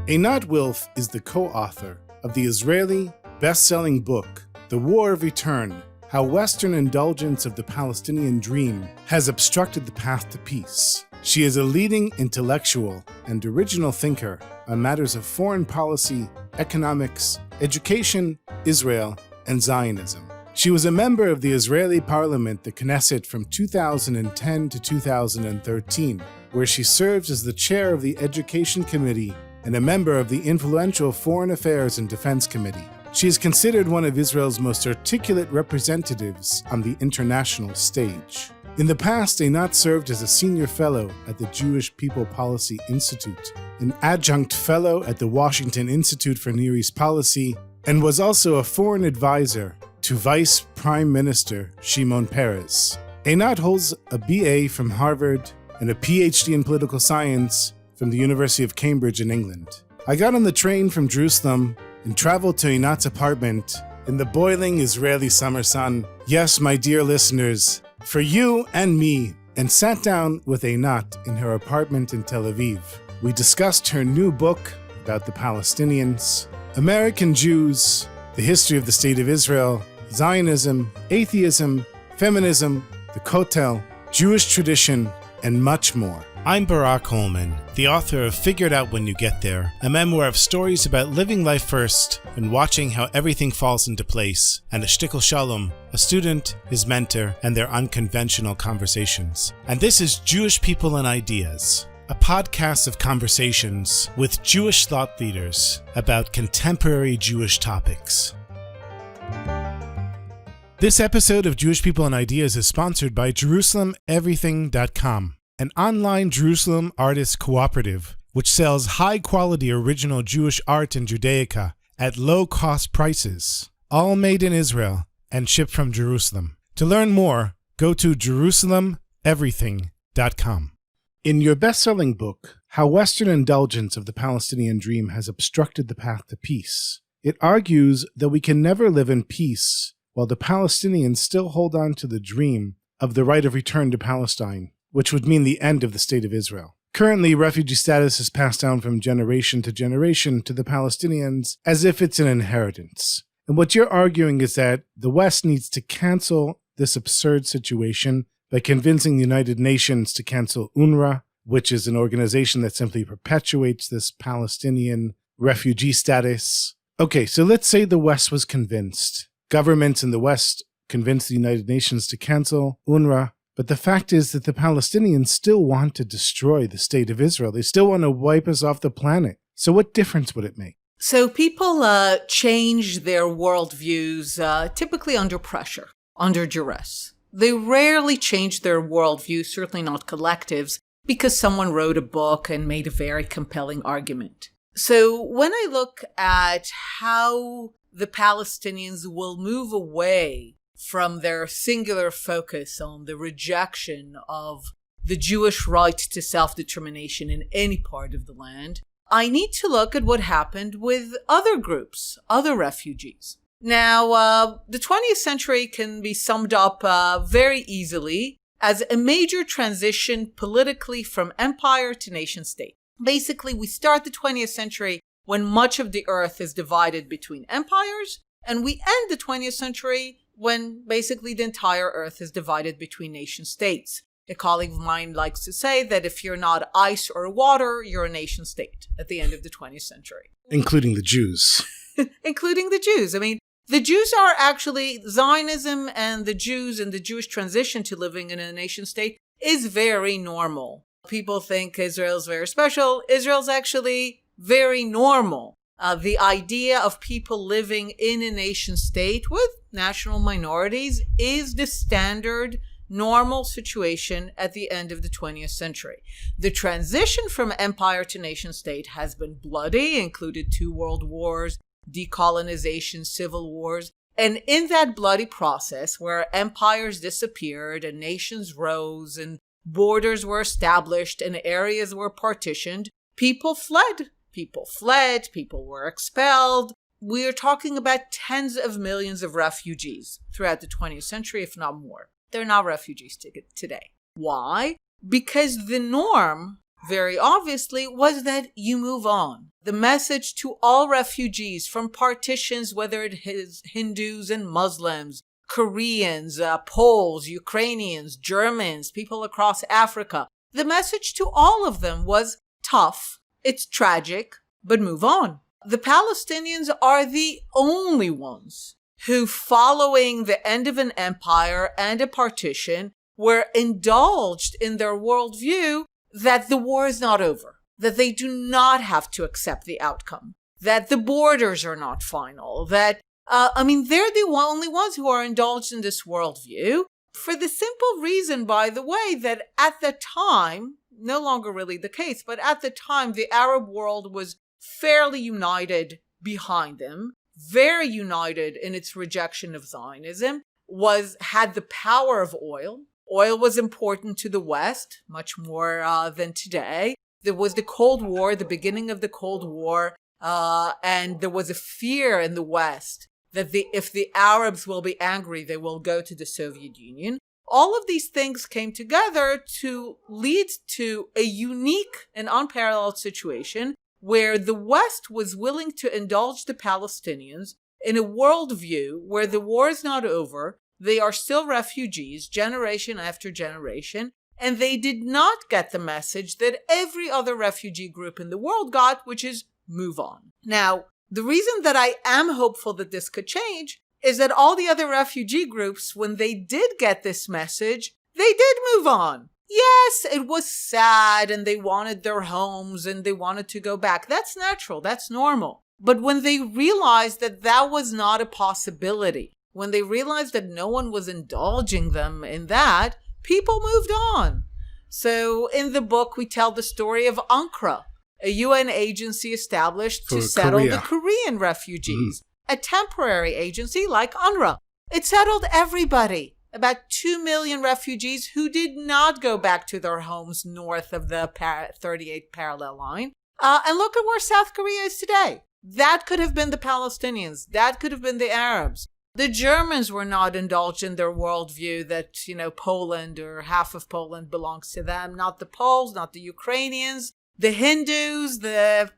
Einat Wilf is the co-author of the Israeli best-selling book, The War of Return: How Western Indulgence of the Palestinian Dream Has Obstructed the Path to Peace. She is a leading intellectual and original thinker on matters of foreign policy, economics, education, Israel, and Zionism. She was a member of the Israeli parliament, the Knesset, from 2010 to 2013, where she serves as the chair of the Education Committee and a member of the influential Foreign Affairs and Defense Committee. She is considered one of Israel's most articulate representatives on the international stage. In the past, Einat served as a senior fellow at the Jewish People Policy Institute, an adjunct fellow at the Washington Institute for Near East Policy, and was also a foreign advisor to Vice Prime Minister Shimon Peres. Einat holds a BA from Harvard and a PhD in political science from the University of Cambridge in England. I got on the train from Jerusalem and traveled to Einat's apartment in the boiling Israeli summer sun. Yes, my dear listeners, for you and me, and sat down with Einat in her apartment in Tel Aviv. We discussed her new book about the Palestinians, American Jews, the history of the State of Israel, Zionism, atheism, feminism, the Kotel, Jewish tradition, and much more. I'm Barak, Hullman, the author of Figure It Out When You Get There, a memoir of stories about living life first and watching how everything falls into place, and a shtickle shalom, a student, his mentor, and their unconventional conversations. And this is Jewish People and Ideas, a podcast of conversations with Jewish thought leaders about contemporary Jewish topics. This episode of Jewish People and Ideas is sponsored by JerusalemEverything.com, an online Jerusalem artist cooperative which sells high-quality original Jewish art and Judaica at low-cost prices, all made in Israel and shipped from Jerusalem. To learn more, go to JerusalemEverything.com. In your best-selling book, How Western Indulgence of the Palestinian Dream Has Obstructed the Path to Peace, it argues that we can never live in peace while the Palestinians still hold on to the dream of the right of return to Palestine, which would mean the end of the State of Israel. Currently, refugee status is passed down from generation to generation to the Palestinians as if it's an inheritance. And what you're arguing is that the West needs to cancel this absurd situation by convincing the United Nations to cancel UNRWA, which is an organization that simply perpetuates this Palestinian refugee status. Okay, so let's say the West was convinced. Governments in the West convinced the United Nations to cancel UNRWA, but the fact is that the Palestinians still want to destroy the State of Israel. They still want to wipe us off the planet. So what difference would it make? So people change their worldviews typically under pressure, under duress. They rarely change their worldview, certainly not collectives, because someone wrote a book and made a very compelling argument. So when I look at how the Palestinians will move away from their singular focus on the rejection of the Jewish right to self-determination in any part of the land, I need to look at what happened with other groups, other refugees. Now, the 20th century can be summed up very easily as a major transition politically from empire to nation state. Basically, we start the 20th century when much of the earth is divided between empires, and we end the 20th century when basically the entire earth is divided between nation states. A colleague of mine likes to say that if you're not ice or water, you're a nation state at the end of the 20th century. Including the Jews. Including the Jews. I mean, the Jews are actually, Zionism and the Jews and the Jewish transition to living in a nation state is very normal. People think Israel's very special. Israel's actually very normal. The idea of people living in a nation state with national minorities is the standard normal situation at the end of the 20th century. The transition from empire to nation state has been bloody, included 2 world wars, decolonization, civil wars. And in that bloody process where empires disappeared and nations rose and borders were established and areas were partitioned, people fled. People were expelled. We are talking about tens of millions of refugees throughout the 20th century, if not more. They're not refugees today. Why? Because the norm very obviously, was that you move on. The message to all refugees from partitions, whether it is Hindus and Muslims, Koreans, Poles, Ukrainians, Germans, people across Africa, the message to all of them was tough, it's tragic, but move on. The Palestinians are the only ones who, following the end of an empire and a partition, were indulged in their worldview that the war is not over, that they do not have to accept the outcome, that the borders are not final, that, they're the only ones who are indulged in this worldview for the simple reason, by the way, that at the time, no longer really the case, but at the time, the Arab world was fairly united behind them, very united in its rejection of Zionism, had the power of oil. Oil was important to the West, much more than today. There was the Cold War, the beginning of the Cold War, and there was a fear in the West that if the Arabs will be angry, they will go to the Soviet Union. All of these things came together to lead to a unique and unparalleled situation where the West was willing to indulge the Palestinians in a worldview where the war is not over, they are still refugees, generation after generation, and they did not get the message that every other refugee group in the world got, which is move on. Now, the reason that I am hopeful that this could change is that all the other refugee groups, when they did get this message, they did move on. Yes, it was sad and they wanted their homes and they wanted to go back. That's natural. That's normal. But when they realized that that was not a possibility, when they realized that no one was indulging them in that, people moved on. So in the book, we tell the story of UNRWA, a UN agency established to settle the Korean refugees, a temporary agency like UNRWA. It settled everybody. About 2 million refugees who did not go back to their homes north of the 38th parallel line. And look at where South Korea is today. That could have been the Palestinians. That could have been the Arabs. The Germans were not indulged in their worldview that, Poland or half of Poland belongs to them. Not the Poles, not the Ukrainians, the Hindus, the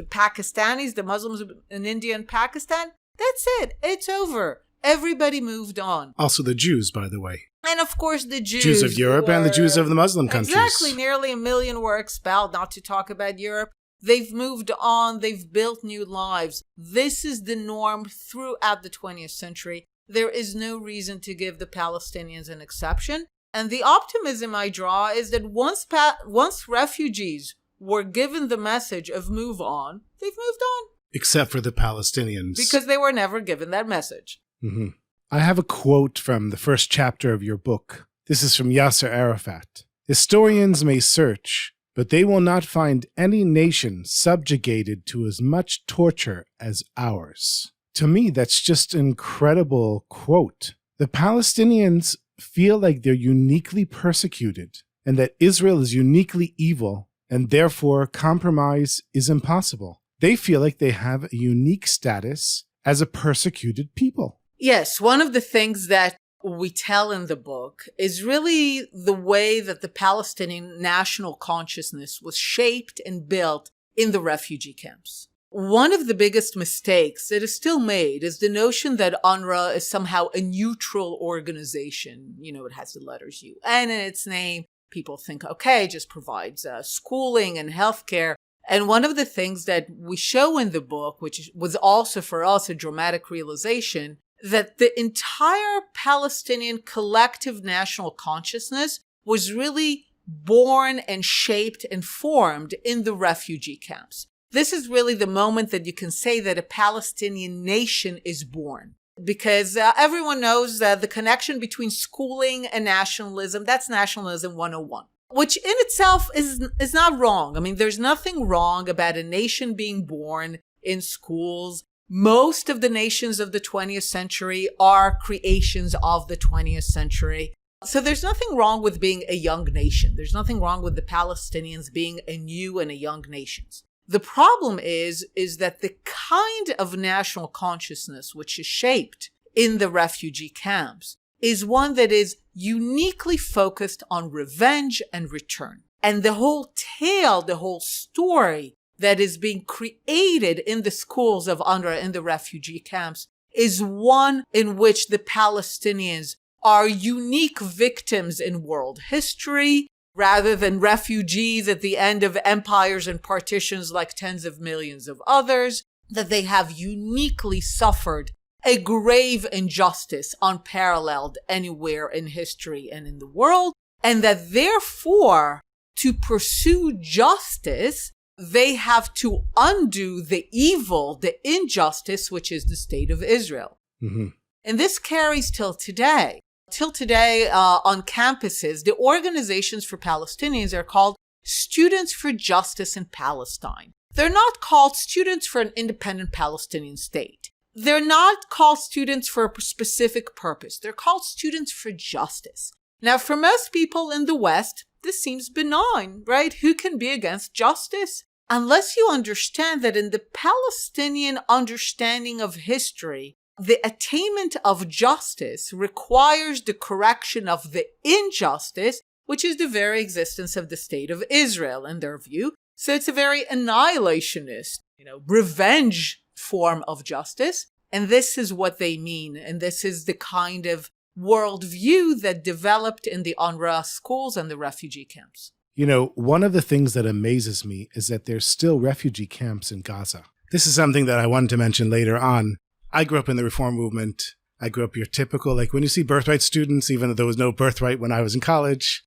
Pakistanis, the Muslims in India and Pakistan. That's it. It's over. Everybody moved on. Also the Jews, by the way. And of course the Jews. Jews of Europe and the Jews of the Muslim countries. Exactly. Nearly 1 million were expelled, not to talk about Europe. They've moved on. They've built new lives. This is the norm throughout the 20th century. There is no reason to give the Palestinians an exception. And the optimism I draw is that once refugees were given the message of move on, they've moved on. Except for the Palestinians. Because they were never given that message. Mm-hmm. I have a quote from the first chapter of your book. This is from Yasser Arafat. Historians may search, but they will not find any nation subjugated to as much torture as ours. To me, that's just an incredible quote. The Palestinians feel like they're uniquely persecuted and that Israel is uniquely evil and therefore compromise is impossible. They feel like they have a unique status as a persecuted people. Yes, one of the things that we tell in the book is really the way that the Palestinian national consciousness was shaped and built in the refugee camps. One of the biggest mistakes that is still made is the notion that UNRWA is somehow a neutral organization. It has the letters UN in its name. People think, okay, it just provides schooling and healthcare. And one of the things that we show in the book, which was also for us a dramatic realization, that the entire Palestinian collective national consciousness was really born and shaped and formed in the refugee camps. This is really the moment that you can say that a Palestinian nation is born. Because everyone knows that the connection between schooling and nationalism, that's nationalism 101. Which in itself is not wrong. There's nothing wrong about a nation being born in schools. Most of the nations of the 20th century are creations of the 20th century. So there's nothing wrong with being a young nation. There's nothing wrong with the Palestinians being a new and a young nation. The problem is that the kind of national consciousness which is shaped in the refugee camps is one that is uniquely focused on revenge and return. And the whole tale, the whole story that is being created in the schools of UNRWA in the refugee camps is one in which the Palestinians are unique victims in world history rather than refugees at the end of empires and partitions like tens of millions of others, that they have uniquely suffered a grave injustice unparalleled anywhere in history and in the world, and that therefore, to pursue justice, they have to undo the evil, the injustice, which is the state of Israel. Mm-hmm. And this carries till today. Till today, on campuses, the organizations for Palestinians are called Students for Justice in Palestine. They're not called Students for an Independent Palestinian State. They're not called students for a specific purpose. They're called Students for Justice. Now, for most people in the West, this seems benign, right? Who can be against justice? Unless you understand that in the Palestinian understanding of history, the attainment of justice requires the correction of the injustice, which is the very existence of the state of Israel in their view. So it's a very annihilationist, revenge form of justice. And this is what they mean. And this is the kind of worldview that developed in the UNRWA schools and the refugee camps. One of the things that amazes me is that there's still refugee camps in Gaza. This is something that I wanted to mention later on. I grew up in the reform movement. I grew up your typical, when you see birthright students, even though there was no birthright when I was in college,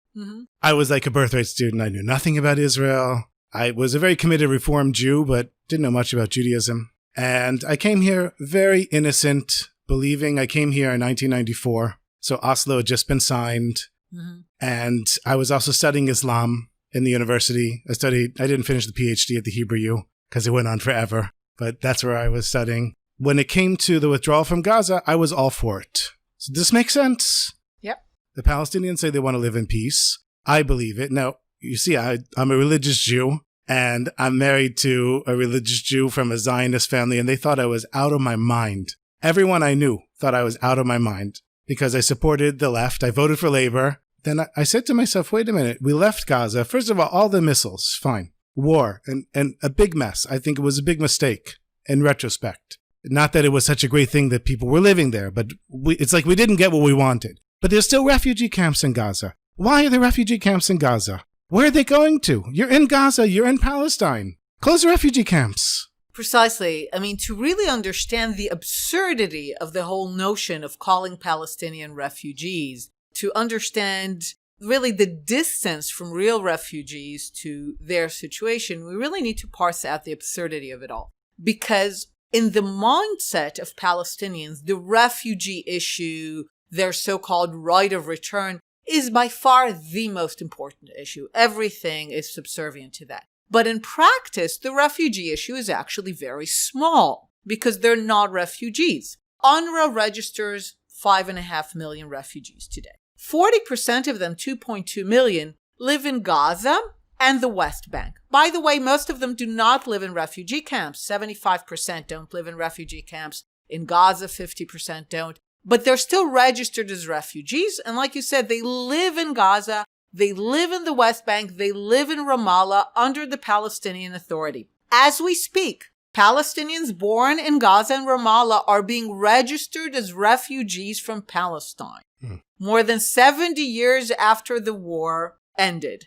I was like a birthright student. I knew nothing about Israel. I was a very committed reform Jew, but didn't know much about Judaism. And I came here very innocent, believing I came here in 1994. So Oslo had just been signed. Mm-hmm. And I was also studying Islam in the university. I didn't finish the PhD at the Hebrew U because it went on forever, but that's where I was studying. When it came to the withdrawal from Gaza, I was all for it. So this makes sense. Yep. The Palestinians say they want to live in peace. I believe it. Now, you see, I'm a religious Jew, and I'm married to a religious Jew from a Zionist family, and they thought I was out of my mind. Everyone I knew thought I was out of my mind because I supported the left. I voted for Labor. Then I said to myself, wait a minute, we left Gaza. First of all the missiles, fine. War, and a big mess. I think it was a big mistake in retrospect. Not that it was such a great thing that people were living there, but it's like we didn't get what we wanted. But there's still refugee camps in Gaza. Why are there refugee camps in Gaza? Where are they going to? You're in Gaza. You're in Palestine. Close the refugee camps. Precisely. To really understand the absurdity of the whole notion of calling Palestinian refugees, to understand really the distance from real refugees to their situation, we really need to parse out the absurdity of it all. Because in the mindset of Palestinians, the refugee issue, their so-called right of return, is by far the most important issue. Everything is subservient to that. But in practice, the refugee issue is actually very small because they're not refugees. UNRWA registers 5.5 million refugees today. 40% of them, 2.2 million, live in Gaza and the West Bank. By the way, most of them do not live in refugee camps. 75% don't live in refugee camps. In Gaza, 50% don't. But they're still registered as refugees. And like you said, they live in Gaza. They live in the West Bank. They live in Ramallah under the Palestinian Authority. As we speak, Palestinians born in Gaza and Ramallah are being registered as refugees from Palestine. More than 70 years after the war ended.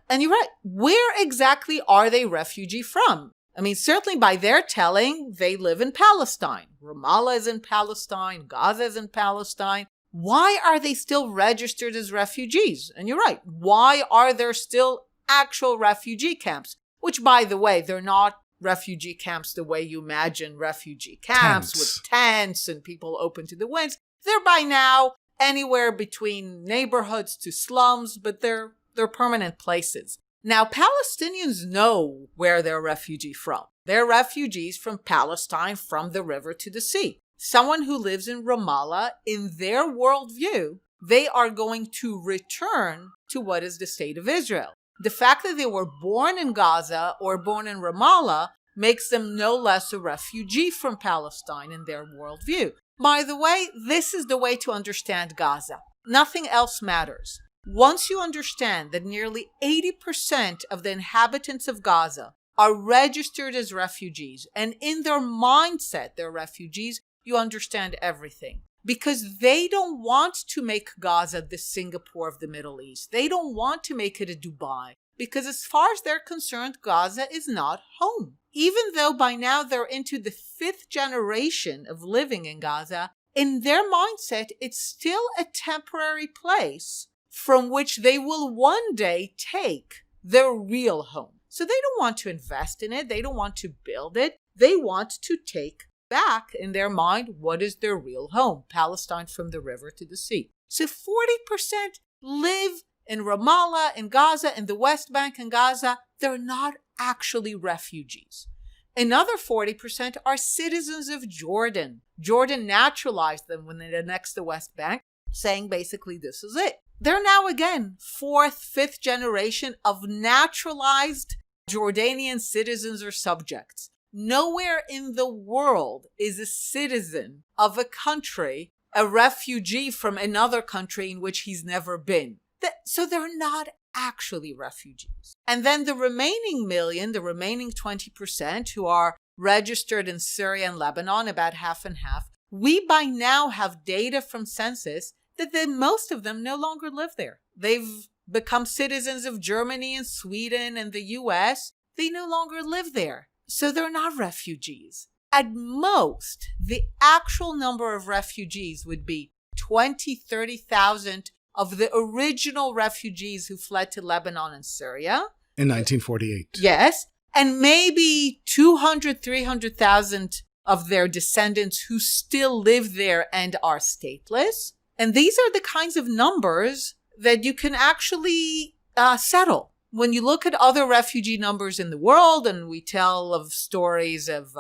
And you're right. Where exactly are they refugee from? Certainly by their telling, they live in Palestine. Ramallah is in Palestine. Gaza is in Palestine. Why are they still registered as refugees? And you're right. Why are there still actual refugee camps? Which, by the way, they're not refugee camps the way you imagine refugee camps with tents and people open to the winds. They're by now anywhere between neighborhoods to slums, but they're permanent places. Now, Palestinians know where they're refugee from. They're refugees from Palestine, from the river to the sea. Someone who lives in Ramallah, in their worldview, they are going to return to what is the state of Israel. The fact that they were born in Gaza or born in Ramallah makes them no less a refugee from Palestine in their worldview. By the way, this is the way to understand Gaza. Nothing else matters. Once you understand that nearly 80% of the inhabitants of Gaza are registered as refugees, and in their mindset they're refugees, you understand everything. Because they don't want to make Gaza the Singapore of the Middle East. They don't want to make it a Dubai. Because as far as they're concerned, Gaza is not home. Even though by now they're into the 5th generation of living in Gaza, in their mindset, it's still a temporary place from which they will one day take their real home. So they don't want to invest in it. They don't want to build it. They want to take back in their mind what is their real home, Palestine from the river to the sea. So 40% live in Ramallah, in Gaza, in the West Bank and Gaza. They're not actually refugees. Another 40% are citizens of Jordan. Jordan naturalized them when they annexed the West Bank, saying basically this is it. They're now again 4th, 5th generation of naturalized Jordanian citizens or subjects. Nowhere in the world is a citizen of a country a refugee from another country in which he's never been. So they're not actually refugees. And then the remaining million, the remaining 20% who are registered in Syria and Lebanon, about half and half, we by now have data from census that most of them no longer live there. They've become citizens of Germany and Sweden and the US. They no longer live there. So they're not refugees. At most, the actual number of refugees would be 20, 30,000 of the original refugees who fled to Lebanon and Syria. In 1948. Yes. And maybe 200, 300,000 of their descendants who still live there and are stateless. And these are the kinds of numbers that you can actually settle. When you look at other refugee numbers in the world, and we tell of stories of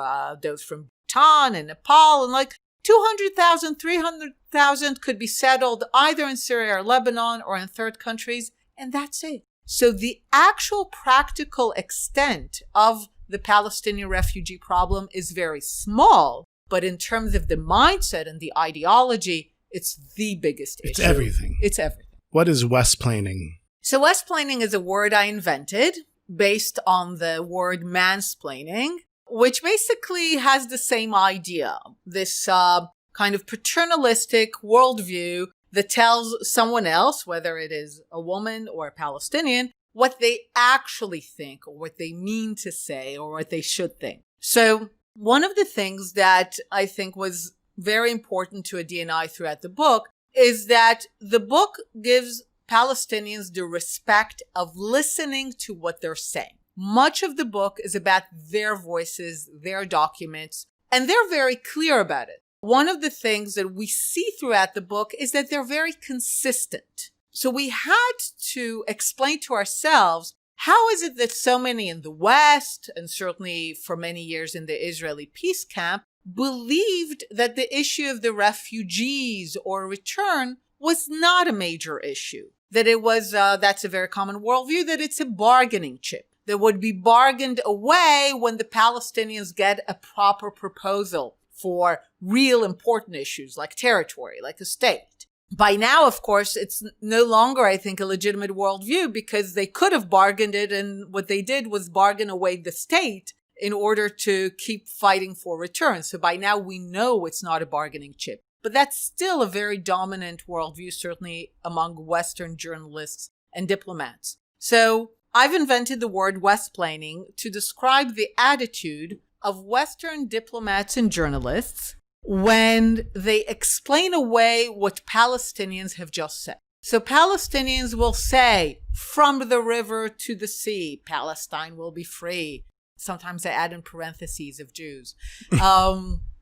those from Bhutan and Nepal, and like 200,000, 300,000 could be settled either in Syria or Lebanon or in third countries, and that's it. So the actual practical extent of the Palestinian refugee problem is very small, but in terms of the mindset and the ideology, it's the biggest issue. It's everything. It's everything. What is Westplaning? So Westplaning is a word I invented based on the word mansplaining, which basically has the same idea. This kind of paternalistic worldview that tells someone else, whether it is a woman or a Palestinian, what they actually think or what they mean to say or what they should think. So one of the things that I think was very important to Adi and I throughout the book is that the book gives Palestinians the respect of listening to what they're saying. Much of the book is about their voices, their documents, and they're very clear about it. One of the things that we see throughout the book is that they're very consistent. So we had to explain to ourselves, how is it that so many in the West, and certainly for many years in the Israeli peace camp, believed that the issue of the refugees or return was not a major issue? That it was, that's a very common worldview, that it's a bargaining chip that would be bargained away when the Palestinians get a proper proposal for real important issues like territory, like a state. By now, of course, it's no longer, I think, a legitimate worldview because they could have bargained it, and what they did was bargain away the state in order to keep fighting for return. So by now we know it's not a bargaining chip. But that's still a very dominant worldview, certainly among Western journalists and diplomats. So I've invented the word Westplaning to describe the attitude of Western diplomats and journalists when they explain away what Palestinians have just said. So Palestinians will say, from the river to the sea, Palestine will be free. Sometimes I add in parentheses of Jews.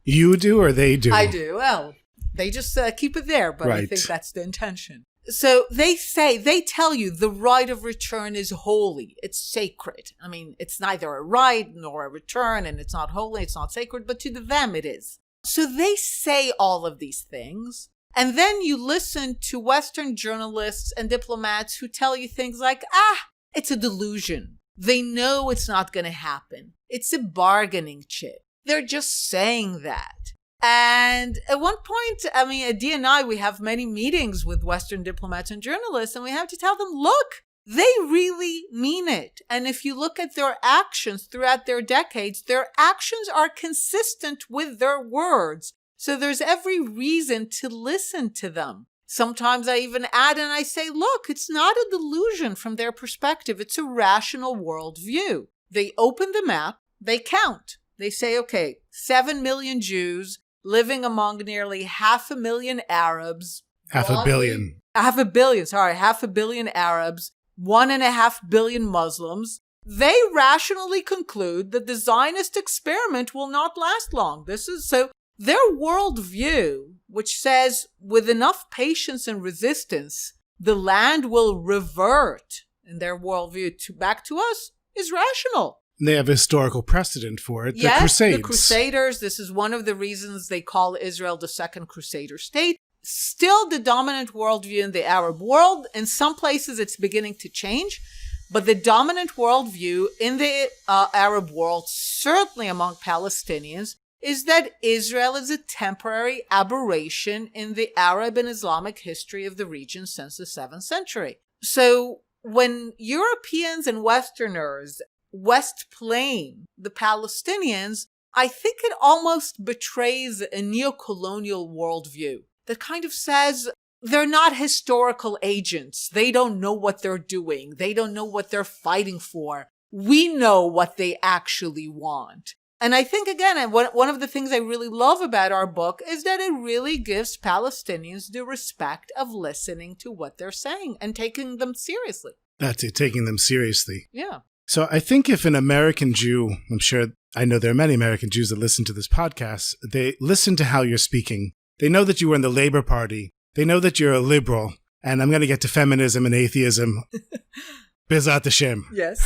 You do or they do? I do. Well, they just keep it there, but Right. I think that's the intention. So they tell you the right of return is holy. It's sacred. I mean, it's neither a right nor a return, and it's not holy, it's not sacred, but to them it is. So they say all of these things. And then you listen to Western journalists and diplomats who tell you things like, it's a delusion. They know it's not going to happen. It's a bargaining chip. They're just saying that. And at one point, at D&I, we have many meetings with Western diplomats and journalists, and we have to tell them, look, they really mean it. And if you look at their actions throughout their decades, their actions are consistent with their words. So there's every reason to listen to them. Sometimes I even add and I say, look, it's not a delusion from their perspective. It's a rational worldview. They open the map, they count. They say, okay, 7 million Jews living among nearly 500,000 Arabs. 500 million. 500 million Arabs, 1.5 billion Muslims. They rationally conclude that the Zionist experiment will not last long. So their worldview, which says with enough patience and resistance, the land will revert in their worldview back to us, is rational. They have a historical precedent for it. Yes, the Crusades. The Crusaders. This is one of the reasons they call Israel the second Crusader state. Still the dominant worldview in the Arab world. In some places, it's beginning to change. But the dominant worldview in the Arab world, certainly among Palestinians, is that Israel is a temporary aberration in the Arab and Islamic history of the region since the 7th century. So when Europeans and Westerners Westplane the Palestinians, I think it almost betrays a neo-colonial worldview that kind of says they're not historical agents. They don't know what they're doing. They don't know what they're fighting for. We know what they actually want. And I think, again, one of the things I really love about our book is that it really gives Palestinians the respect of listening to what they're saying and taking them seriously. That's it, taking them seriously. Yeah. So I think if an American Jew, I know there are many American Jews that listen to this podcast, they listen to how you're speaking. They know that you were in the Labor Party. They know that you're a liberal. And I'm going to get to feminism and atheism. Bezat Hashem. Yes.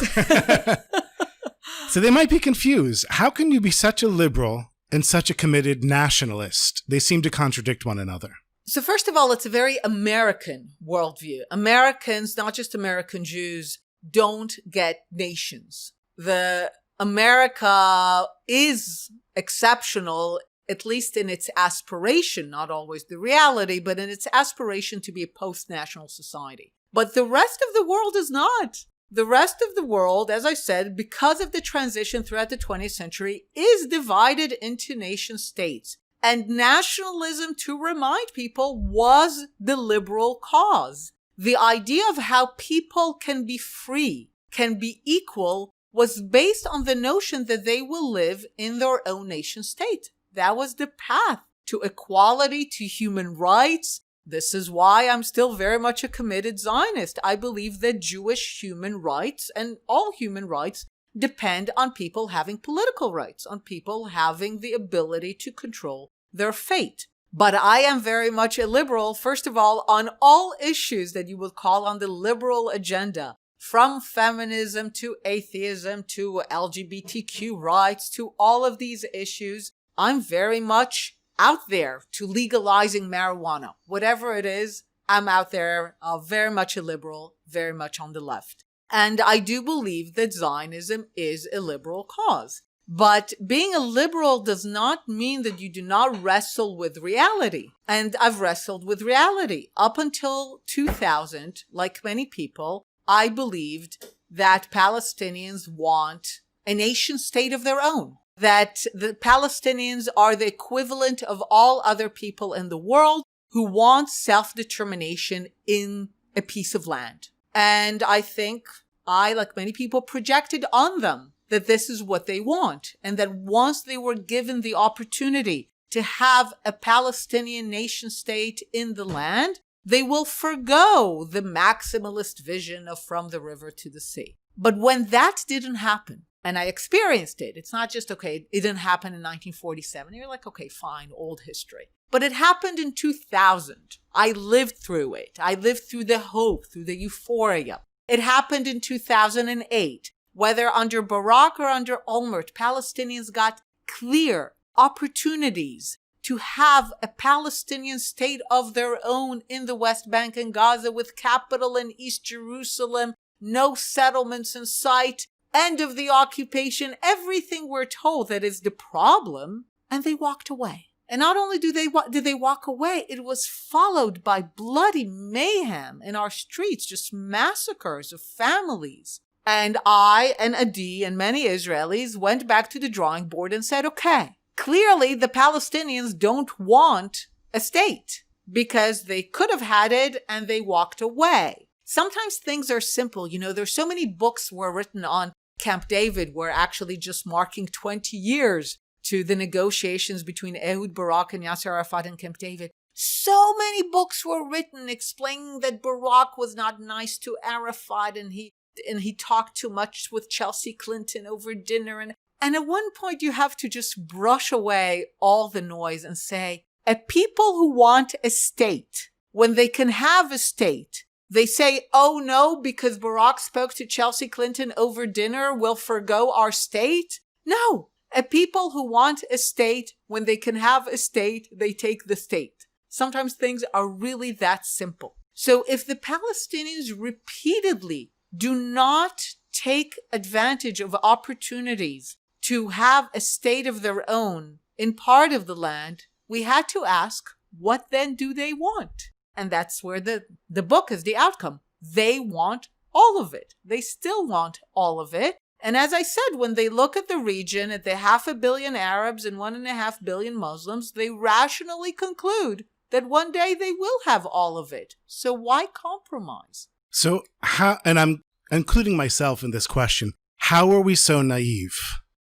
So they might be confused. How can you be such a liberal and such a committed nationalist? They seem to contradict one another. So first of all, it's a very American worldview. Americans, not just American Jews, don't get nations. The America is exceptional, at least in its aspiration, not always the reality, but in its aspiration to be a post-national society. But the rest of the world is not. The rest of the world, as I said, because of the transition throughout the 20th century, is divided into nation states. And nationalism, to remind people, was the liberal cause. The idea of how people can be free, can be equal, was based on the notion that they will live in their own nation state. That was the path to equality, to human rights. This is why I'm still very much a committed Zionist. I believe that Jewish human rights and all human rights depend on people having political rights, on people having the ability to control their fate. But I am very much a liberal, first of all, on all issues that you would call on the liberal agenda, from feminism to atheism to LGBTQ rights to all of these issues. I'm very much out there to legalizing marijuana. Whatever it is, I'm out there, very much a liberal, very much on the left. And I do believe that Zionism is a liberal cause. But being a liberal does not mean that you do not wrestle with reality. And I've wrestled with reality. Up until 2000, like many people, I believed that Palestinians want a nation state of their own. That the Palestinians are the equivalent of all other people in the world who want self-determination in a piece of land. And I think I, like many people, projected on them that this is what they want. And that once they were given the opportunity to have a Palestinian nation state in the land, they will forgo the maximalist vision of from the river to the sea. But when that didn't happen, and I experienced it. It's not just, okay, it didn't happen in 1947. You're like, okay, fine, old history. But it happened in 2000. I lived through it. I lived through the hope, through the euphoria. It happened in 2008. Whether under Barak or under Olmert, Palestinians got clear opportunities to have a Palestinian state of their own in the West Bank and Gaza with capital in East Jerusalem, no settlements in sight, end of the occupation, everything we're told that is the problem, and they walked away. And not only did they walk away, it was followed by bloody mayhem in our streets, just massacres of families. And I and Adi and many Israelis went back to the drawing board and said, okay, clearly the Palestinians don't want a state because they could have had it and they walked away. Sometimes things are simple. There's so many books were written on Camp David. We're actually just marking 20 years to the negotiations between Ehud Barak and Yasser Arafat in Camp David. So many books were written explaining that Barak was not nice to Arafat and he talked too much with Chelsea Clinton over dinner. And at one point you have to just brush away all the noise and say, a people who want a state, when they can have a state, they say, oh no, because Barak spoke to Chelsea Clinton over dinner, we'll forgo our state? No. A people who want a state, when they can have a state, they take the state. Sometimes things are really that simple. So if the Palestinians repeatedly do not take advantage of opportunities to have a state of their own in part of the land, we had to ask, what then do they want? And that's where the book is the outcome. They want all of it. They still want all of it. And as I said, when they look at the region, at the 500 million Arabs and 1.5 billion Muslims, they rationally conclude that one day they will have all of it. So why compromise? So how, and I'm including myself in this question, how are we so naive?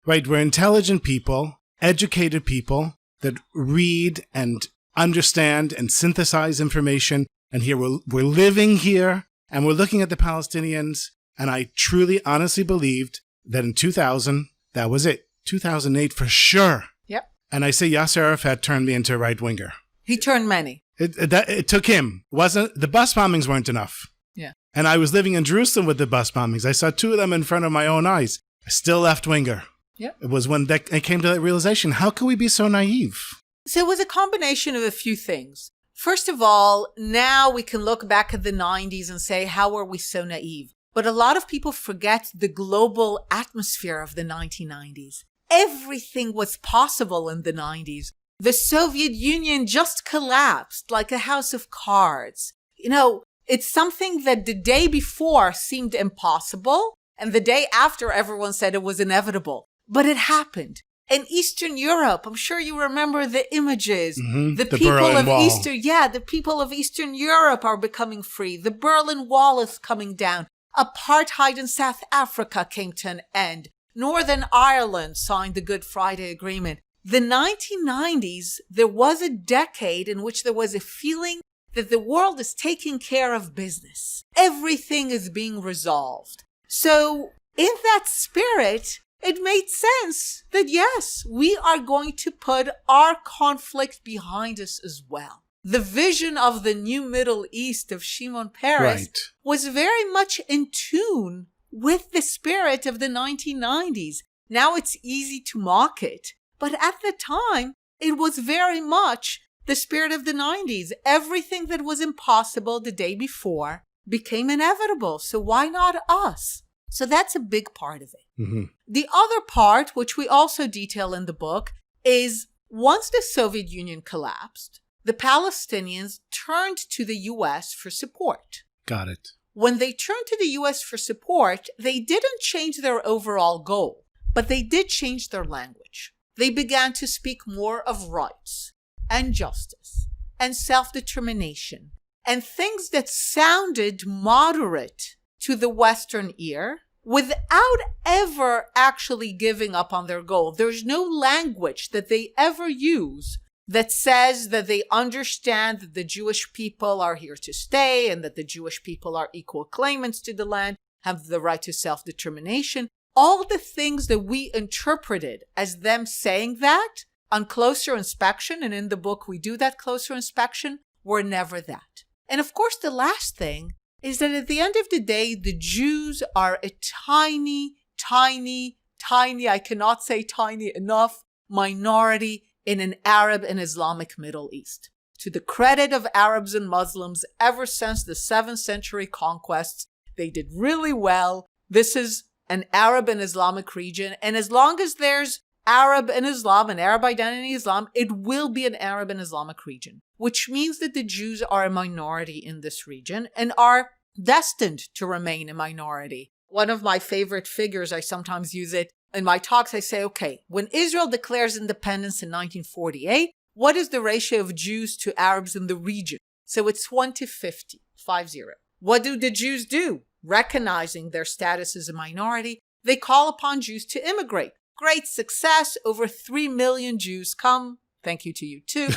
Right? We're intelligent people, educated people that read and understand and synthesize information. And here we're living here and we're looking at the Palestinians. And I truly, honestly believed that in 2000, that was it. 2008 for sure. Yep. And I say Yasser Arafat turned me into a right-winger. He turned many. It took him. The bus bombings weren't enough. Yeah. And I was living in Jerusalem with the bus bombings. I saw 2 of them in front of my own eyes. Still left-winger. Yep. It was when I came to that realization. How can we be so naive? So it was a combination of a few things. First of all, now we can look back at the 90s and say, how are we so naive? But a lot of people forget the global atmosphere of the 1990s. Everything was possible in the 90s. The Soviet Union just collapsed like a house of cards. It's something that the day before seemed impossible, and the day after everyone said it was inevitable. But it happened. In Eastern Europe, I'm sure you remember the images. Mm-hmm. The people Berlin of Wall. the people of Eastern Europe are becoming free. The Berlin Wall is coming down. Apartheid in South Africa came to an end. Northern Ireland signed the Good Friday Agreement. The 1990s, there was a decade in which there was a feeling that the world is taking care of business. Everything is being resolved. So in that spirit, it made sense that yes, we are going to put our conflict behind us as well. The vision of the new Middle East of Shimon Peres was very much in tune with the spirit of the 1990s. Now it's easy to mock it, but at the time, it was very much the spirit of the 90s. Everything that was impossible the day before became inevitable. So why not us? So that's a big part of it. Mm-hmm. The other part, which we also detail in the book, is once the Soviet Union collapsed, the Palestinians turned to the U.S. for support. Got it. When they turned to the U.S. for support, they didn't change their overall goal, but they did change their language. They began to speak more of rights and justice and self-determination and things that sounded moderate to the Western ear without ever actually giving up on their goal. There's no language that they ever use that says that they understand that the Jewish people are here to stay and that the Jewish people are equal claimants to the land, have the right to self-determination. All the things that we interpreted as them saying that on closer inspection, and in the book we do that closer inspection, were never that. And of course, the last thing is that at the end of the day, the Jews are a tiny, I cannot say tiny enough, minority in an Arab and Islamic Middle East. To the credit of Arabs and Muslims, ever since the 7th century conquests, they did really well. This is an Arab and Islamic region. And as long as there's Arab and Islam, an Arab identity Islam, it will be an Arab and Islamic region, which means that the Jews are a minority in this region and are destined to remain a minority. One of my favorite figures, I sometimes use it in my talks. I say, okay, when Israel declares independence in 1948, what is the ratio of Jews to Arabs in the region? So it's 1 to 50, 5-0. What do the Jews do? Recognizing their status as a minority, they call upon Jews to immigrate. Great success. Over 3 million Jews come. Thank you to you too.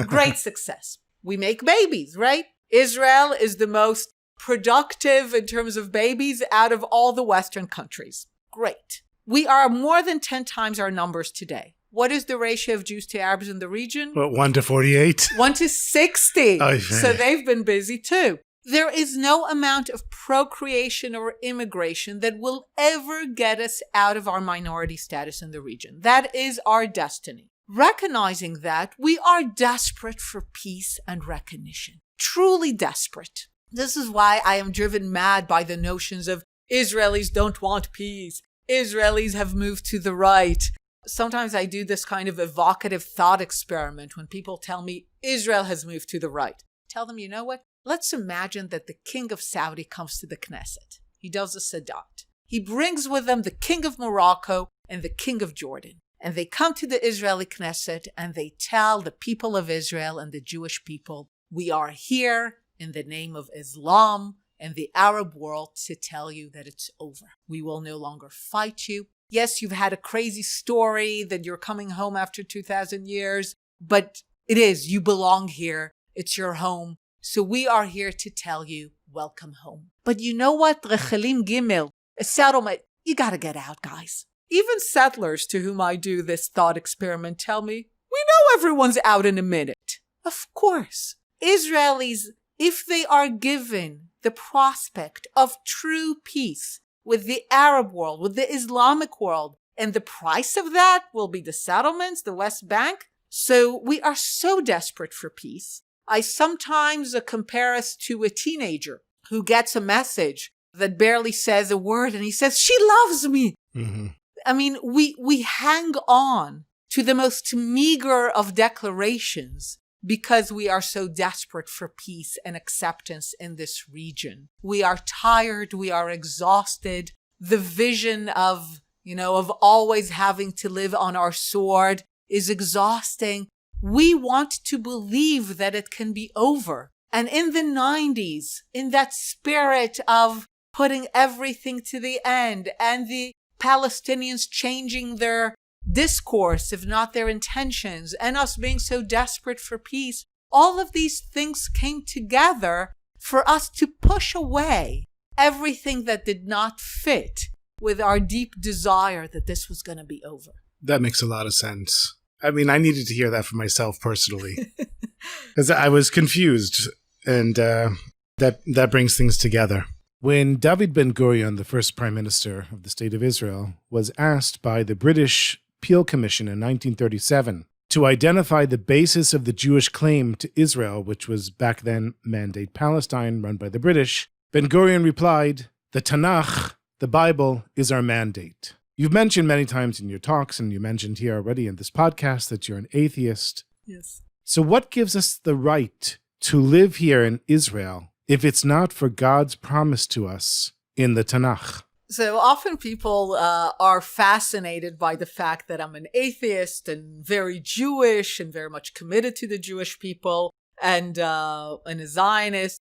Great success. We make babies, right? Israel is the most productive in terms of babies out of all the Western countries. Great. We are more than 10 times our numbers today. What is the ratio of Jews to Arabs in the region? What, 1 to 48? 1 to 60. Oh, so they've been busy too. There is no amount of procreation or immigration that will ever get us out of our minority status in the region. That is our destiny. Recognizing that, we are desperate for peace and recognition. Truly desperate. This is why I am driven mad by the notions of Israelis don't want peace. Israelis have moved to the right. Sometimes I do this kind of evocative thought experiment when people tell me Israel has moved to the right. Tell them, you know what? Let's imagine that the king of Saudi comes to the Knesset. He does a Sadat. He brings with him the king of Morocco and the king of Jordan. And they come to the Israeli Knesset and they tell the people of Israel and the Jewish people, we are here in the name of Islam and the Arab world to tell you that it's over. We will no longer fight you. Yes, you've had a crazy story that you're coming home after 2,000 years, but it is, you belong here. It's your home. So we are here to tell you, welcome home. But you know what? Rechelim Gimel, a settlement, you got to get out, guys. Even settlers to whom I do this thought experiment tell me, we know everyone's out in a minute. Of course. Israelis, if they are given the prospect of true peace with the Arab world, with the Islamic world, and the price of that will be the settlements, the West Bank. So we are so desperate for peace. I sometimes compare us to a teenager who gets a message that barely says a word and he says, she loves me. Mm-hmm. I mean, we hang on to the most meager of declarations because we are so desperate for peace and acceptance in this region. We are tired. We are exhausted. The vision of always having to live on our sword is exhausting. We want to believe that it can be over. And in the 90s, in that spirit of putting everything to the end and the Palestinians changing their discourse, if not their intentions, and us being so desperate for peace, all of these things came together for us to push away everything that did not fit with our deep desire that this was going to be over. That makes a lot of sense. I mean, I needed to hear that for myself personally, because I was confused, and that brings things together. When David Ben-Gurion, the first prime minister of the State of Israel, was asked by the British Peel Commission in 1937 to identify the basis of the Jewish claim to Israel, which was back then Mandate Palestine, run by the British, Ben-Gurion replied, "The Tanakh, the Bible, is our mandate." You've mentioned many times in your talks, and you mentioned here already in this podcast, that you're an atheist. Yes. So what gives us the right to live here in Israel if it's not for God's promise to us in the Tanakh? So often people are fascinated by the fact that I'm an atheist and very Jewish and very much committed to the Jewish people and a Zionist.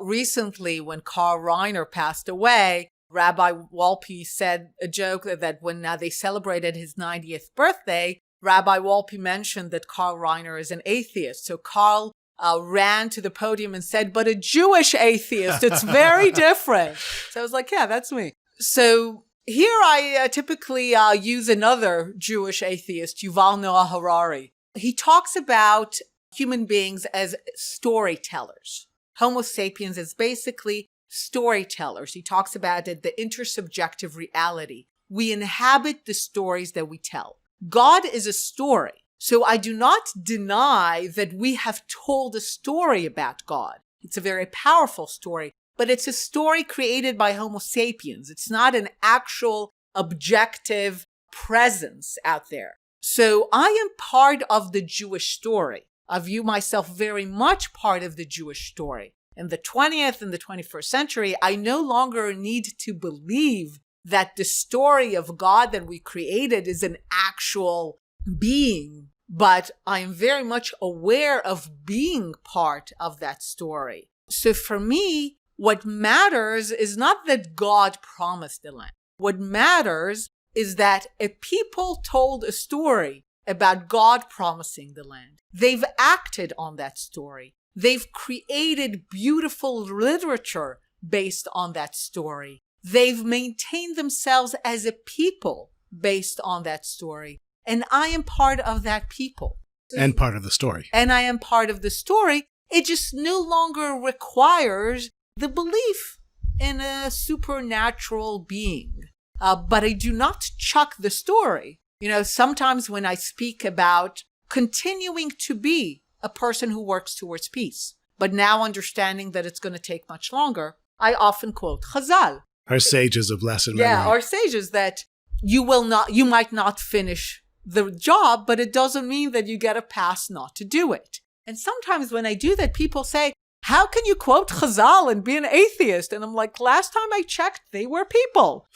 Recently, when Karl Reiner passed away, Rabbi Wolpe said a joke that when they celebrated his 90th birthday, Rabbi Wolpe mentioned that Karl Reiner is an atheist. So Karl ran to the podium and said, but a Jewish atheist, it's very different. So I was like, yeah, that's me. So here I typically use another Jewish atheist, Yuval Noah Harari. He talks about human beings as storytellers. Homo sapiens is basically storytellers. He talks about it, the intersubjective reality. We inhabit the stories that we tell. God is a story. So I do not deny that we have told a story about God. It's a very powerful story, but it's a story created by Homo sapiens. It's not an actual objective presence out there. So I am part of the Jewish story. I view myself very much part of the Jewish story. In the 20th and the 21st century, I no longer need to believe that the story of God that we created is an actual being, but I am very much aware of being part of that story. So for me, what matters is not that God promised the land. What matters is that a people told a story about God promising the land. They've acted on that story. They've created beautiful literature based on that story. They've maintained themselves as a people based on that story. And I am part of that people. And part of the story. And I am part of the story. It just no longer requires the belief in a supernatural being. But I do not chuck the story. You know, sometimes when I speak about continuing to be a person who works towards peace, but now understanding that it's going to take much longer, I often quote Chazal. Our sages of lesson memory. Yeah, our sages that you might not finish the job, but it doesn't mean that you get a pass not to do it. And sometimes when I do that, people say, how can you quote Chazal and be an atheist? And I'm like, last time I checked, they were people.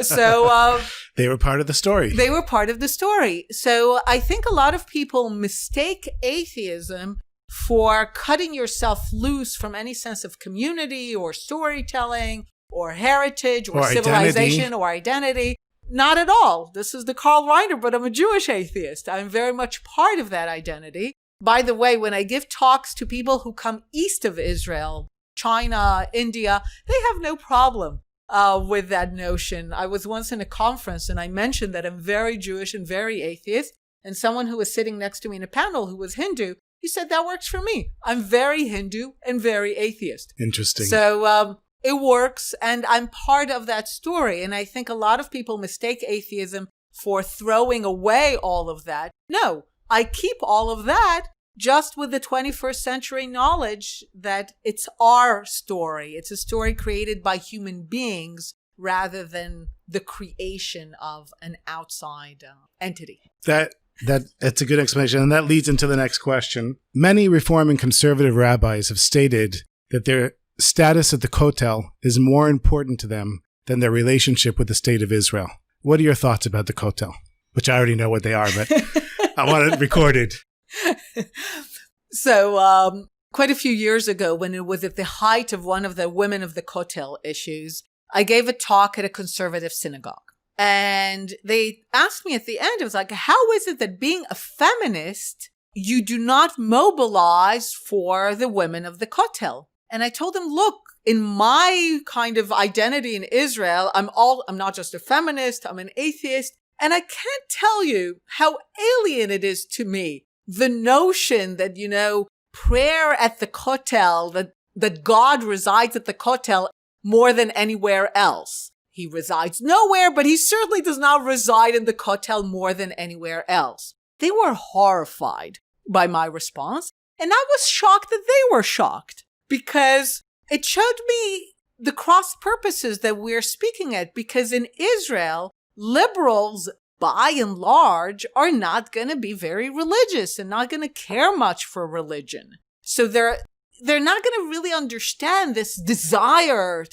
So they were part of the story. They were part of the story. So I think a lot of people mistake atheism for cutting yourself loose from any sense of community or storytelling or heritage or civilization or identity. Not at all. This is the Karl Reiner, but I'm a Jewish atheist. I'm very much part of that identity. By the way, when I give talks to people who come east of Israel, China, India, they have no problem with that notion. I was once in a conference and I mentioned that I'm very Jewish and very atheist. And someone who was sitting next to me in a panel who was Hindu, he said, that works for me. I'm very Hindu and very atheist. Interesting. So it works, and I'm part of that story. And I think a lot of people mistake atheism for throwing away all of that. No. I keep all of that just with the 21st century knowledge that it's our story. It's a story created by human beings rather than the creation of an outside entity. That's a good explanation. And that leads into the next question. Many Reform and conservative rabbis have stated that their status at the Kotel is more important to them than their relationship with the state of Israel. What are your thoughts about the Kotel? Which I already know what they are, but I want it recorded. So quite a few years ago, when it was at the height of one of the Women of the Kotel issues, I gave a talk at a conservative synagogue. And they asked me at the end, it was like, how is it that being a feminist, you do not mobilize for the women of the Kotel? And I told them, look, in my kind of identity in Israel, I'm not just a feminist, I'm an atheist. And I can't tell you how alien it is to me, the notion that, you know, prayer at the Kotel, that God resides at the Kotel more than anywhere else. He resides nowhere, but he certainly does not reside in the Kotel more than anywhere else. They were horrified by my response, and I was shocked that they were shocked, because it showed me the cross purposes that we're speaking at, because in Israel, liberals, by and large, are not going to be very religious and not going to care much for religion. So they're not going to really understand this desire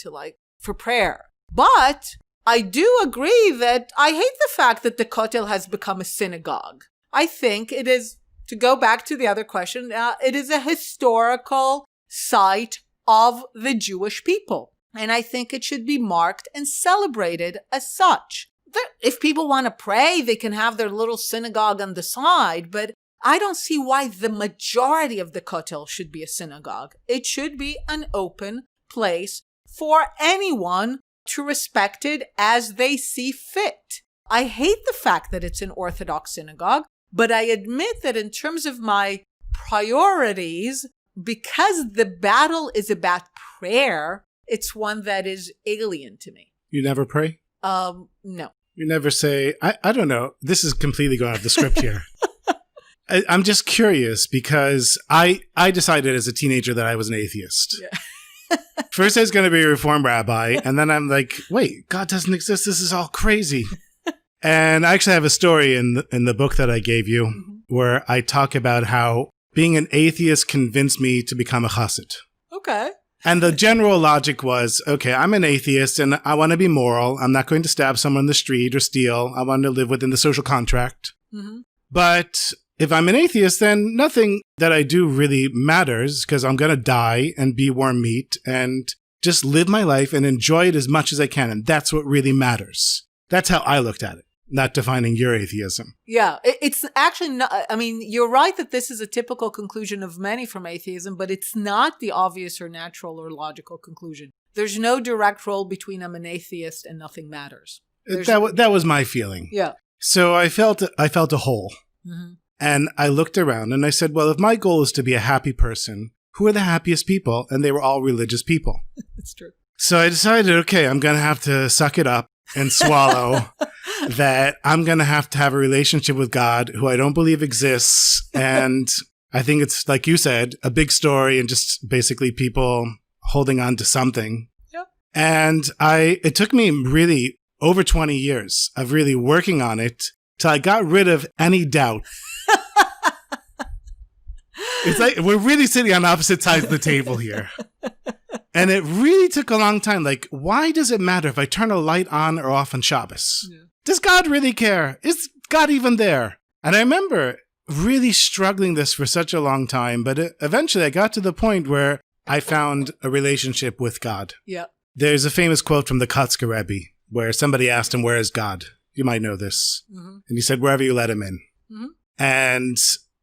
for prayer. But I do agree that I hate the fact that the Kotel has become a synagogue. I think it is, to go back to the other question, it is a historical site of the Jewish people. And I think it should be marked and celebrated as such. If people want to pray, they can have their little synagogue on the side, but I don't see why the majority of the Kotel should be a synagogue. It should be an open place for anyone to respect it as they see fit. I hate the fact that it's an Orthodox synagogue, but I admit that in terms of my priorities, because the battle is about prayer, it's one that is alien to me. You never pray? No. You never say, I don't know. This is completely going off the script here. I'm just curious because I decided as a teenager that I was an atheist. Yeah. First I was going to be a Reform rabbi, and then I'm like, wait, God doesn't exist. This is all crazy. And I actually have a story in the book that I gave you where I talk about how being an atheist convinced me to become a chassid. Okay. And the general logic was, okay, I'm an atheist and I want to be moral. I'm not going to stab someone in the street or steal. I want to live within the social contract. Mm-hmm. But if I'm an atheist, then nothing that I do really matters because I'm going to die and be worm meat and just live my life and enjoy it as much as I can. And that's what really matters. That's how I looked at it, not defining your atheism. Yeah, it's actually not, I mean, you're right that this is a typical conclusion of many from atheism, but it's not the obvious or natural or logical conclusion. There's no direct role between I'm an atheist and nothing matters. That was my feeling. Yeah. So I felt a hole. Mm-hmm. And I looked around and I said, well, if my goal is to be a happy person, who are the happiest people? And they were all religious people. That's true. So I decided, okay, I'm going to have to suck it up and swallow that I'm going to have a relationship with God who I don't believe exists. And I think it's, like you said, a big story and just basically people holding on to something. Yep. And it took me really over 20 years of really working on it till I got rid of any doubt. It's like we're really sitting on opposite sides of the table here. And it really took a long time. Like, why does it matter if I turn a light on or off on Shabbos? Yeah. Does God really care? Is God even there? And I remember really struggling this for such a long time. But eventually I got to the point where I found a relationship with God. Yeah. There's a famous quote from the Kotzker Rebbe where somebody asked him, where is God? You might know this. Mm-hmm. And he said, wherever you let him in. Mm-hmm. And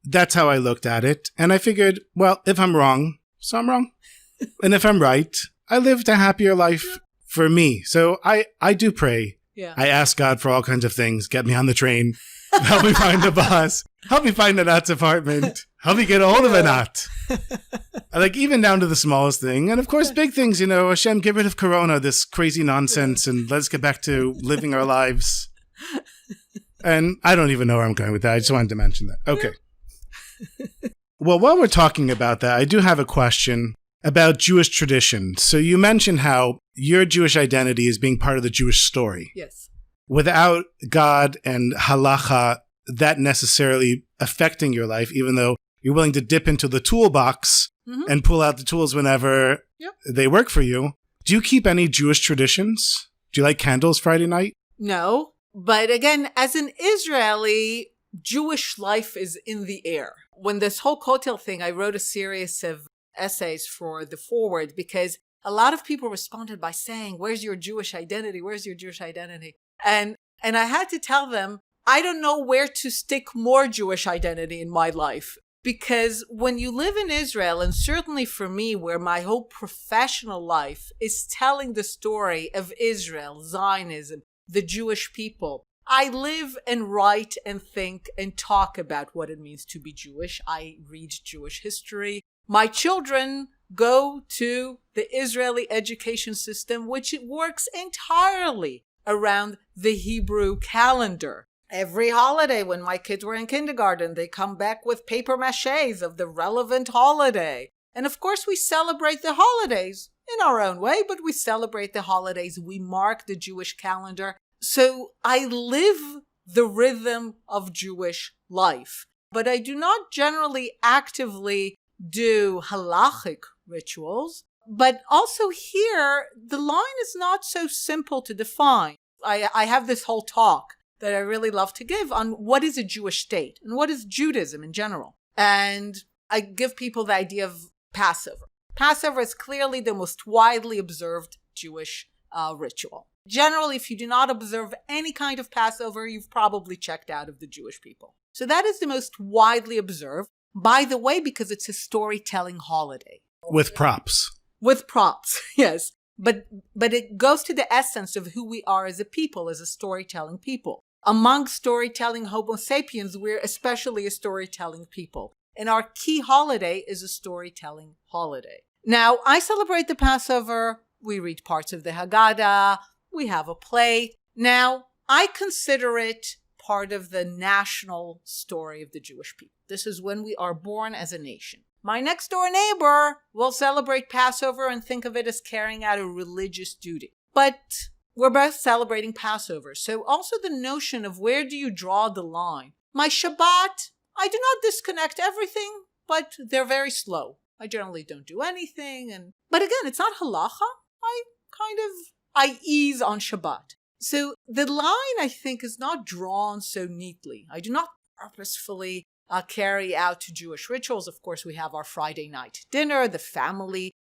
that's how I looked at it. And I figured, well, if I'm wrong, so I'm wrong. And if I'm right, I lived a happier life for me. So I do pray. Yeah. I ask God for all kinds of things. Get me on the train. Help me find a bus. Help me find Anat's apartment. Help me get a hold of Einat. Like even down to the smallest thing. And of course, big things, Hashem, get rid of Corona, this crazy nonsense, and let's get back to living our lives. And I don't even know where I'm going with that. I just wanted to mention that. Okay. Well, while we're talking about that, I do have a question about Jewish tradition. So you mentioned how your Jewish identity is being part of the Jewish story. Yes. Without God and halacha, that necessarily affecting your life, even though you're willing to dip into the toolbox and pull out the tools whenever they work for you. Do you keep any Jewish traditions? Do you light candles Friday night? No. But again, as an Israeli, Jewish life is in the air. When this whole Kotel thing, I wrote a series of essays for the forward because a lot of people responded by saying, where's your Jewish identity? Where's your Jewish identity? And I had to tell them, I don't know where to stick more Jewish identity in my life. Because when you live in Israel, and certainly for me, where my whole professional life is telling the story of Israel, Zionism, the Jewish people, I live and write and think and talk about what it means to be Jewish. I read Jewish history. My children go to the Israeli education system, which it works entirely around the Hebrew calendar. Every holiday, when my kids were in kindergarten, they come back with paper maches of the relevant holiday. And of course, we celebrate the holidays in our own way, but we celebrate the holidays. We mark the Jewish calendar. So I live the rhythm of Jewish life, but I do not generally actively do halachic rituals. But also here, the line is not so simple to define. I have this whole talk that I really love to give on what is a Jewish state and what is Judaism in general. And I give people the idea of Passover. Passover is clearly the most widely observed Jewish ritual. Generally, if you do not observe any kind of Passover, you've probably checked out of the Jewish people. So that is the most widely observed, by the way, because it's a storytelling holiday. With props. With props, yes. But it goes to the essence of who we are as a people, as a storytelling people. Among storytelling Homo sapiens, we're especially a storytelling people. And our key holiday is a storytelling holiday. Now, I celebrate the Passover. We read parts of the Haggadah. We have a play. Now, I consider it part of the national story of the Jewish people. This is when we are born as a nation. My next door neighbor will celebrate Passover and think of it as carrying out a religious duty. But We're both celebrating Passover. So also the notion of where do you draw the line? My Shabbat, I do not disconnect everything, but they're very slow. I generally don't do anything. But again, it's not halacha. I ease on Shabbat. So the line, I think, is not drawn so neatly. I do not purposefully carry out Jewish rituals. Of course, we have our Friday night dinner. The family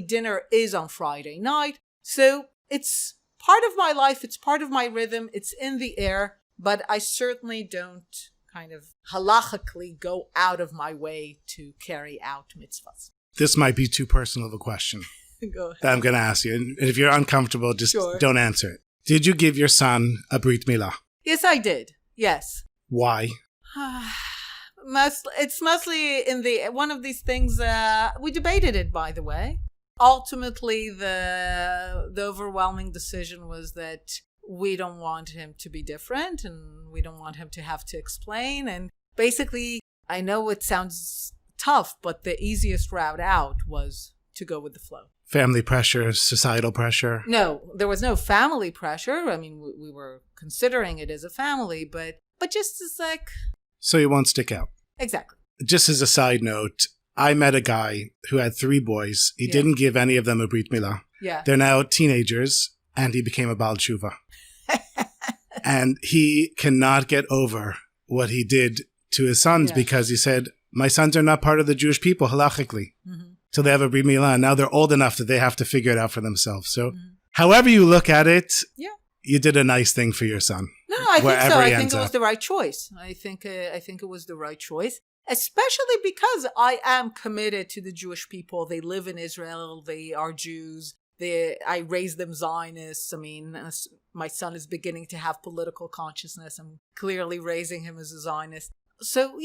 dinner is on Friday night. So it's part of my life. It's part of my rhythm. It's in the air. But I certainly don't kind of halachically go out of my way to carry out mitzvahs. This might be too personal of a question Go ahead. that I'm going to ask you. And if you're uncomfortable, just Sure. don't answer it. Did you give your son a brit milah? Yes, I did. Yes. Why? It's mostly in one of these things. We debated it, by the way. Ultimately, the overwhelming decision was that we don't want him to be different, and we don't want him to have to explain. And basically, I know it sounds tough, but the easiest route out was to go with the flow. Family pressure, societal pressure? No, there was no family pressure. I mean, we were considering it as a family, but just as like... So you won't stick out. Exactly. Just as a side note, I met a guy who had 3 boys. He didn't give any of them a brit milah. Yeah. They're now teenagers, and he became a Baal Tshuva. And he cannot get over what he did to his sons because he said, my sons are not part of the Jewish people halachically. Mm-hmm. Till they have a brit milah. Now they're old enough that they have to figure it out for themselves. So however you look at it, you did a nice thing for your son. No, I think so. I think it was the right choice. I think it was the right choice, especially because I am committed to the Jewish people. They live in Israel. They are Jews. I raised them Zionists. I mean, my son is beginning to have political consciousness. I'm clearly raising him as a Zionist. So,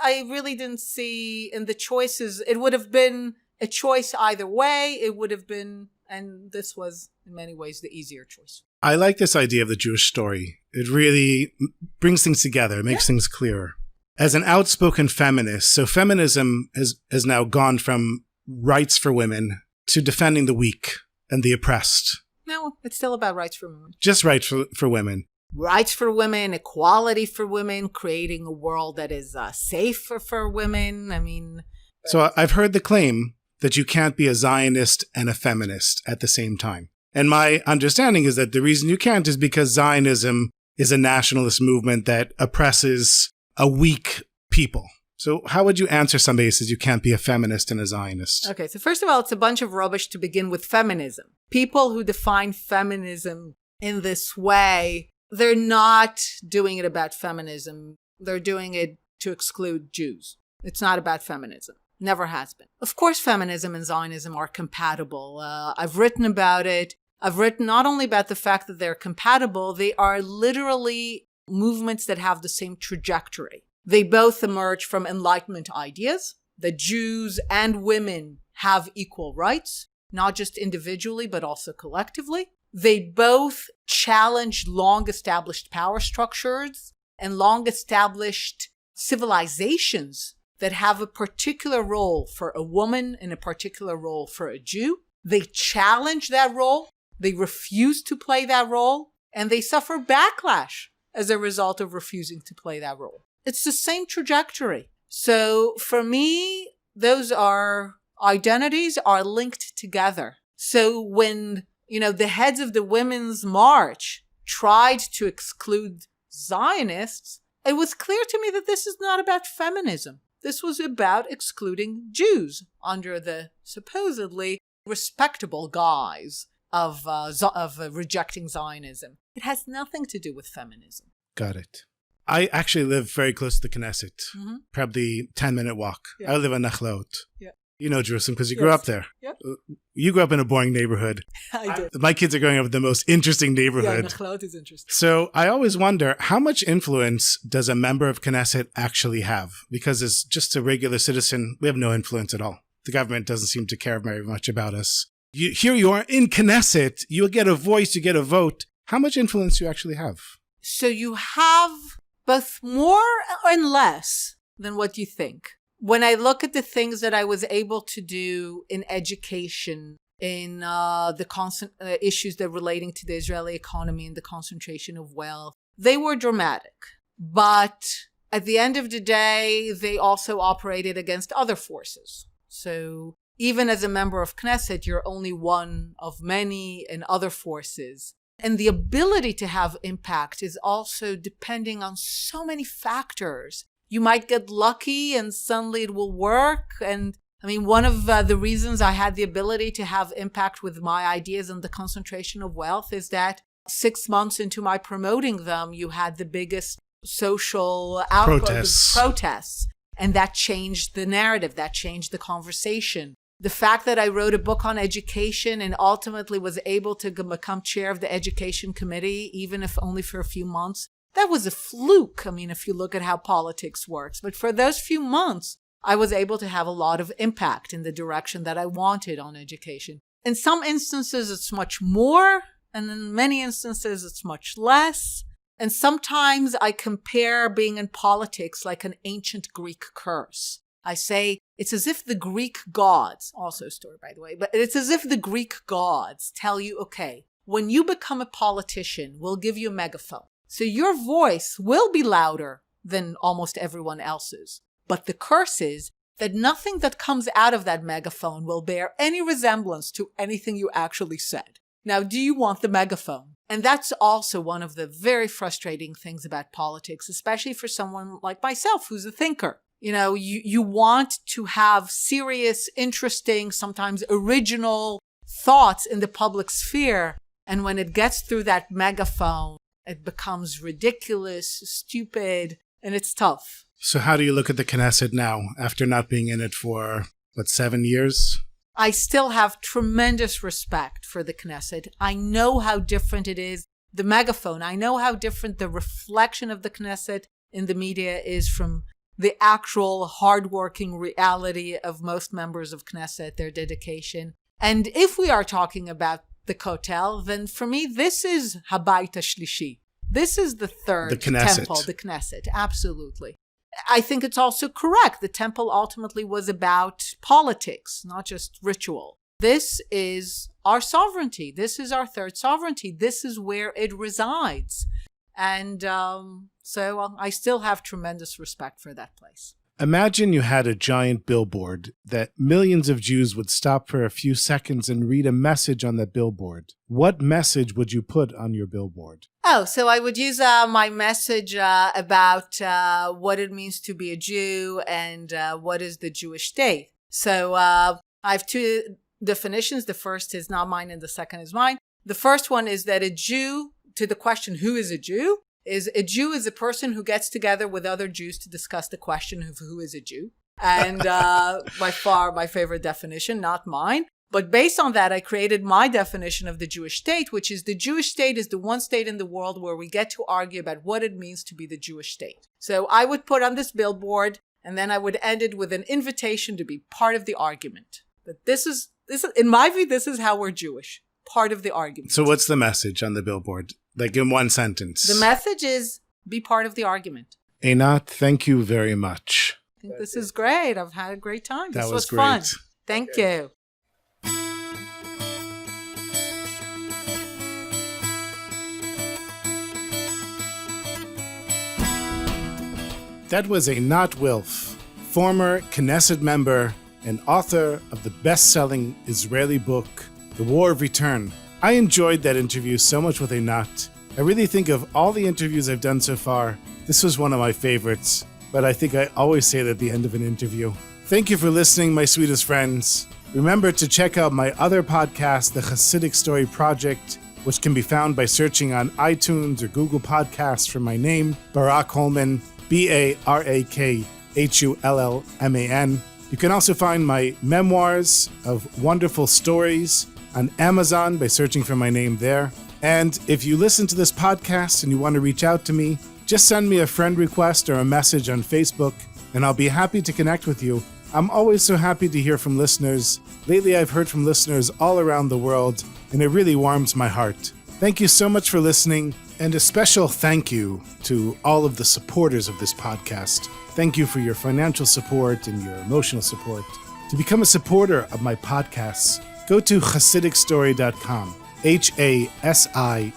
I really didn't see in the choices. It would have been a choice either way. It would have been, and this was in many ways the easier choice. I like this idea of the Jewish story. It really brings things together. It makes things clearer. As an outspoken feminist, so feminism has now gone from rights for women to defending the weak and the oppressed. No, it's still about rights for women. Just rights for women. Rights for women, equality for women, creating a world that is safe for women. I mean... So I've heard the claim that you can't be a Zionist and a feminist at the same time. And my understanding is that the reason you can't is because Zionism is a nationalist movement that oppresses a weak people. So how would you answer somebody who says you can't be a feminist and a Zionist? Okay, so first of all, it's a bunch of rubbish to begin with feminism. People who define feminism in this way, they're not doing it about feminism. They're doing it to exclude Jews. It's not about feminism. Never has been. Of course, feminism and Zionism are compatible. I've written about it. I've written not only about the fact that they're compatible, they are literally movements that have the same trajectory. They both emerge from Enlightenment ideas that Jews and women have equal rights, not just individually, but also collectively. They both challenge long-established power structures and long-established civilizations that have a particular role for a woman and a particular role for a Jew. They challenge that role. They refuse to play that role, and they suffer backlash as a result of refusing to play that role. It's the same trajectory. So for me, those identities are linked together. So when, the heads of the Women's March tried to exclude Zionists, it was clear to me that this is not about feminism. This was about excluding Jews under the supposedly respectable guise of rejecting Zionism. It has nothing to do with feminism. Got it. I actually live very close to the Knesset, probably 10-minute walk. Yeah. I live in Nachlaot. Yeah. You know Jerusalem because you grew up there. Yep. You grew up in a boring neighborhood. I did. My kids are growing up in the most interesting neighborhood. Yeah, Nachlaot is interesting. So I always wonder, how much influence does a member of Knesset actually have? Because as just a regular citizen, we have no influence at all. The government doesn't seem to care very much about us. Here you are in Knesset. You'll get a voice, you get a vote. How much influence do you actually have? So you have both more and less than what you think. When I look at the things that I was able to do in education, in the constant issues that relating to the Israeli economy and the concentration of wealth. They were dramatic, but at the end of the day, they also operated against other forces. So even as a member of Knesset, you're only one of many and other forces. And the ability to have impact is also depending on so many factors. You might get lucky and suddenly it will work. And I mean, one of the reasons I had the ability to have impact with my ideas on the concentration of wealth is that 6 months into my promoting them, you had the biggest social protests. And that changed the narrative, that changed the conversation. The fact that I wrote a book on education and ultimately was able to become chair of the education committee, even if only for a few months, that was a fluke. I mean, if you look at how politics works. But for those few months, I was able to have a lot of impact in the direction that I wanted on education. In some instances, it's much more, and in many instances, it's much less. And sometimes I compare being in politics like an ancient Greek curse. I say it's as if the Greek gods, also a story by the way, but it's as if the Greek gods tell you, okay, when you become a politician, we'll give you a megaphone. So your voice will be louder than almost everyone else's. But the curse is that nothing that comes out of that megaphone will bear any resemblance to anything you actually said. Now, do you want the megaphone? And that's also one of the very frustrating things about politics, especially for someone like myself who's a thinker. You know, you want to have serious, interesting, sometimes original thoughts in the public sphere. And when it gets through that megaphone, it becomes ridiculous, stupid, and it's tough. So how do you look at the Knesset now, after not being in it for, 7 years? I still have tremendous respect for the Knesset. I know how different it is. The megaphone, I know how different the reflection of the Knesset in the media is from the actual hardworking reality of most members of Knesset, their dedication. And if we are talking about the Kotel, then for me, this is Habayit HaShlishi. This is the third temple, the Knesset, absolutely. I think it's also correct. The temple ultimately was about politics, not just ritual. This is our sovereignty. This is our third sovereignty. This is where it resides. And so I still have tremendous respect for that place. Imagine you had a giant billboard that millions of Jews would stop for a few seconds and read a message on that billboard. What message would you put on your billboard? Oh, so I would use my message about what it means to be a Jew and what is the Jewish state. So I have two definitions. The first is not mine and the second is mine. The first one is that a Jew, to the question, who is a Jew? Is a Jew is a person who gets together with other Jews to discuss the question of who is a Jew. And by far my favorite definition, not mine. But based on that, I created my definition of the Jewish state, which is the Jewish state is the one state in the world where we get to argue about what it means to be the Jewish state. So I would put on this billboard, and then I would end it with an invitation to be part of the argument. But this is in my view, this is how we're Jewish. Part of the argument. So what's the message on the billboard? Like in one sentence. The message is be part of the argument. Einat, thank you very much. I think this is great. I've had a great time. This was great. Fun. Thank you. That was Einat Wilf, former Knesset member and author of the best-selling Israeli book, The War of Return. I enjoyed that interview so much with Einat. I really think of all the interviews I've done so far, this was one of my favorites, but I think I always say that at the end of an interview. Thank you for listening, my sweetest friends. Remember to check out my other podcast, The Hasidic Story Project, which can be found by searching on iTunes or Google Podcasts for my name, Barak Hullman, BARAKHULLMAN. You can also find my memoirs of wonderful stories on Amazon by searching for my name there. And if you listen to this podcast and you want to reach out to me, just send me a friend request or a message on Facebook, and I'll be happy to connect with you. I'm always so happy to hear from listeners. Lately, I've heard from listeners all around the world, and it really warms my heart. Thank you so much for listening, and a special thank you to all of the supporters of this podcast. Thank you for your financial support and your emotional support. To become a supporter of my podcasts, go to HasidicStory.com, HASIDIC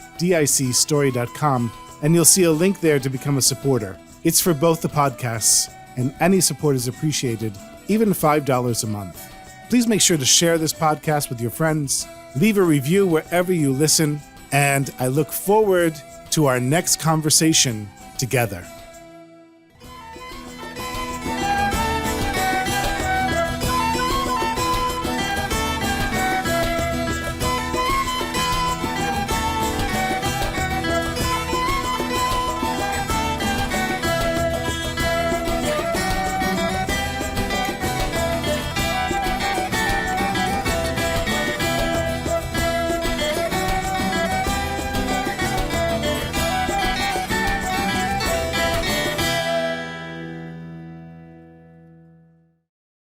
story.com, and you'll see a link there to become a supporter. It's for both the podcasts, and any support is appreciated, even $5 a month. Please make sure to share this podcast with your friends, leave a review wherever you listen, and I look forward to our next conversation together.